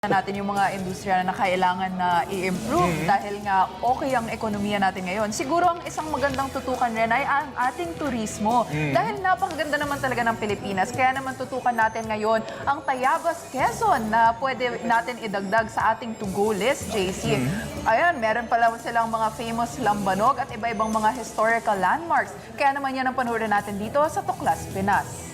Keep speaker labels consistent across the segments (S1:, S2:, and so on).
S1: natin yung mga industriya na kailangan na i-improve dahil nga okay ang ekonomiya natin ngayon. Siguro ang isang magandang tutukan rin ay ang ating turismo. Dahil napakaganda naman talaga ng Pilipinas, kaya naman tutukan natin ngayon ang Tayabas, Quezon na pwede natin idagdag sa ating to-go list, JC. Ayan, meron pala silang mga famous lambanog at iba-ibang mga historical landmarks. Kaya naman yan ang panoorin natin dito sa Tuklas, Pinas.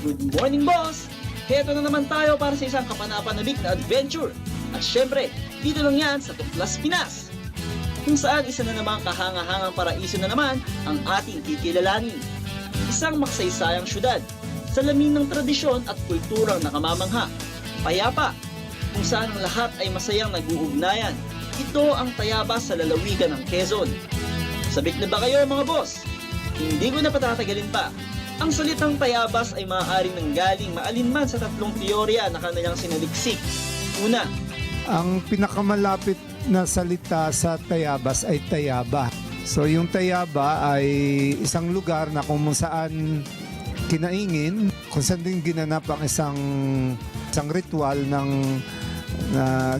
S2: Good morning, boss! Heto na naman tayo para sa isang kapanapanabik na adventure. At syempre, dito lang yan sa Tuklas, Pinas. Kung saan isa na namang kahanga-hangang paraiso na naman ang ating kikilalanin. Isang makasaysayang syudad, salamin ng tradisyon at kulturang nakamamangha. Payapa, kung saan ang lahat ay masayang nag-uugnayan. Ito ang Tayabas sa lalawigan ng Quezon. Sabik na ba kayo mga boss? Hindi ko na patatagalin pa. Ang salitang Tayabas ay maaaring nanggaling maalinman sa tatlong teorya na kanilang sinaliksik. Una,
S3: ang pinakamalapit na salita sa Tayabas ay Tayaba. So yung Tayaba ay isang lugar na kung saan kinaingin, kung saan din ginanap ang isang ritual na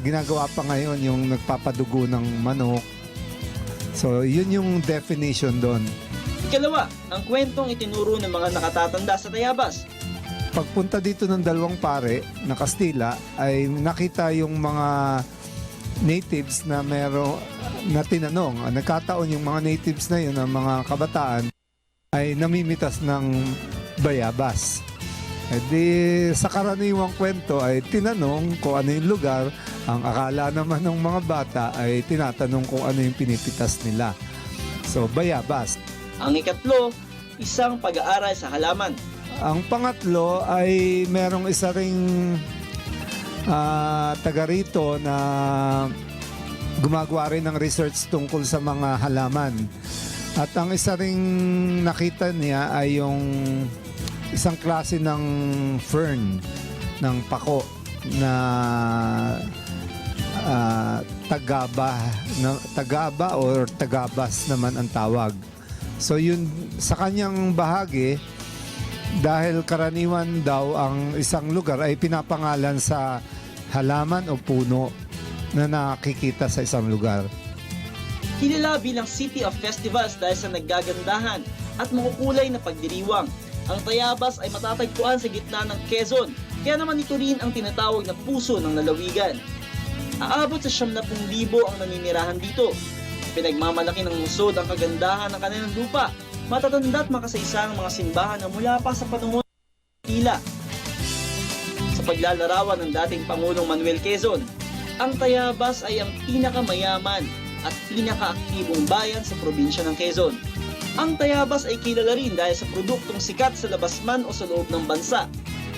S3: ginagawa pa ngayon, yung nagpapadugo ng manok. So yun yung definition doon.
S2: ikalawa, ang kwentong itinuro ng mga nakatatanda sa Tayabas.
S3: Pagpunta dito ng dalawang pare na Kastila ay nakita yung mga natives na na tinanong. Nagkataon yung mga natives na yun, ang mga kabataan, ay namimitas ng bayabas. E di, sa karaniwang kwento ay tinanong kung ano yung lugar. Ang akala naman ng mga bata ay tinatanong kung ano yung pinipitas nila. So, bayabas.
S2: Ang ikatlo, isang pag-aaral sa halaman.
S3: Ang pangatlo ay merong isa ring taga rito na gumagawa rin ng research tungkol sa mga halaman. At ang isa ring nakita niya ay yung isang klase ng fern, ng pako na tagaba or tagabas naman ang tawag. So yun, sa kanyang bahagi, dahil karaniwan daw ang isang lugar ay pinapangalan sa halaman o puno na nakikita sa isang lugar.
S2: Kilala bilang City of Festivals dahil sa naggagandahan at makukulay na pagdiriwang. Ang Tayabas ay matatagpuan sa gitna ng Quezon, kaya naman ito rin ang tinatawag na puso ng lalawigan. Aabot sa 70,000 ang naninirahan dito. Pinagmamalaki ng lungsod ang kagandahan ng kanilang lupa. Matatanda at makasaysang mga simbahan na mula pa sa panahon ng Tila. Sa paglalarawan ng dating Pangulong Manuel Quezon, ang Tayabas ay ang pinakamayaman at pinakaaktibong bayan sa probinsya ng Quezon. Ang Tayabas ay kilala rin dahil sa produktong sikat sa labas man o sa loob ng bansa,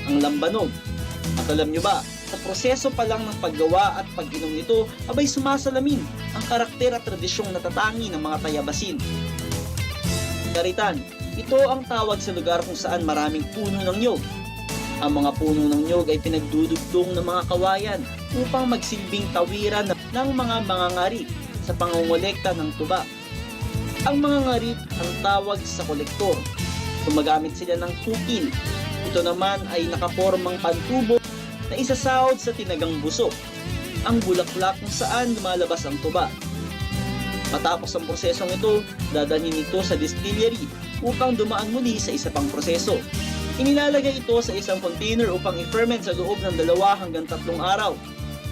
S2: ang lambanog. At alam nyo ba, sa proseso pa lang ng paggawa at pag-inom nito, abay sumasalamin ang karakter at tradisyong natatangi ng mga Tayabasin. Karitan, ito ang tawag sa lugar kung saan maraming puno ng nyog. Ang mga puno ng nyog ay pinagdudugtong ng mga kawayan upang magsilbing tawiran ng mga mangangarip sa pangongolekta ng tuba. Ang mga ngarip ang tawag sa kolektor. Gumagamit sila ng tukil. Ito naman ay nakapormang pantubo na isasahod sa tinagang busok, ang bulaklak kung saan lumalabas ang tuba. Matapos ang prosesong ito, dadalhin ito sa distillery upang dumaan muli sa isa pang proseso. Inilalagay ito sa isang container upang i-ferment sa loob ng 2 hanggang 3 araw.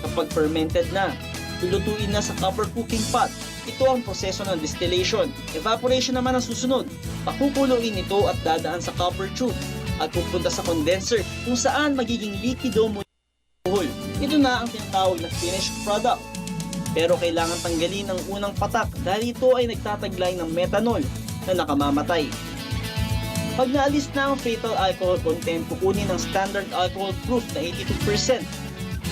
S2: Kapag fermented na, lulutuin na sa copper cooking pot. Ito ang proseso ng distillation. Evaporation naman ang susunod. Pakukuluin ito at dadaan sa copper tube at pupunta sa condenser kung saan magiging likido muli. Ito na ang tinatawag na finished product. Pero kailangan tanggalin ang unang patak dahil ito ay nagtataglay ng methanol na nakamamatay. Pag naalis na ang fatal alcohol content, kukunin ng standard alcohol proof na 82%.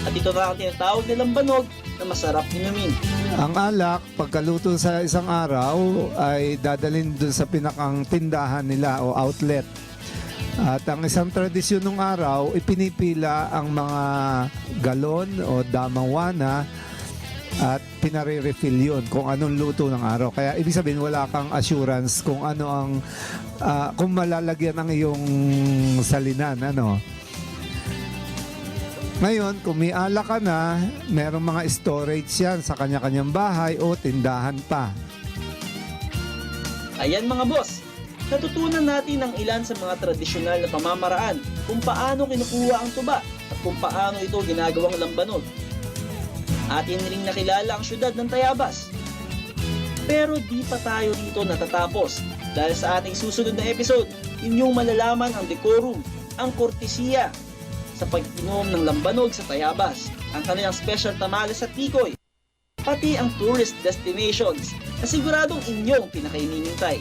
S2: At ito na ang tinatawag na lambanog na masarap inumin.
S3: Ang alak, pagkaluto sa isang araw, ay dadalhin dun sa pinakang tindahan nila o outlet. At ang isang tradisyon ng araw, ipinipila ang mga galon o damawana at pinare-refill yun kung anong luto ng araw. Kaya ibig sabihin wala kang assurance kung ano ang kung malalagyan ang iyong salinan, ano. Ngayon, kung may alak ka na, merong mga storage yan sa kanya-kanyang bahay o tindahan pa.
S2: Ayan mga boss, natutunan natin ang ilan sa mga tradisyonal na pamamaraan kung paano kinukuha ang tuba at kung paano ito ginagawang lambanog. Atin ring nakilala ang syudad ng Tayabas. Pero di pa tayo dito natatapos dahil sa ating susunod na episode, inyong malalaman ang decorum, ang kortesiya sa pag-inom ng lambanog sa Tayabas, ang kanilang special tamales at tikoy, pati ang tourist destinations na siguradong inyong pinakainimintay.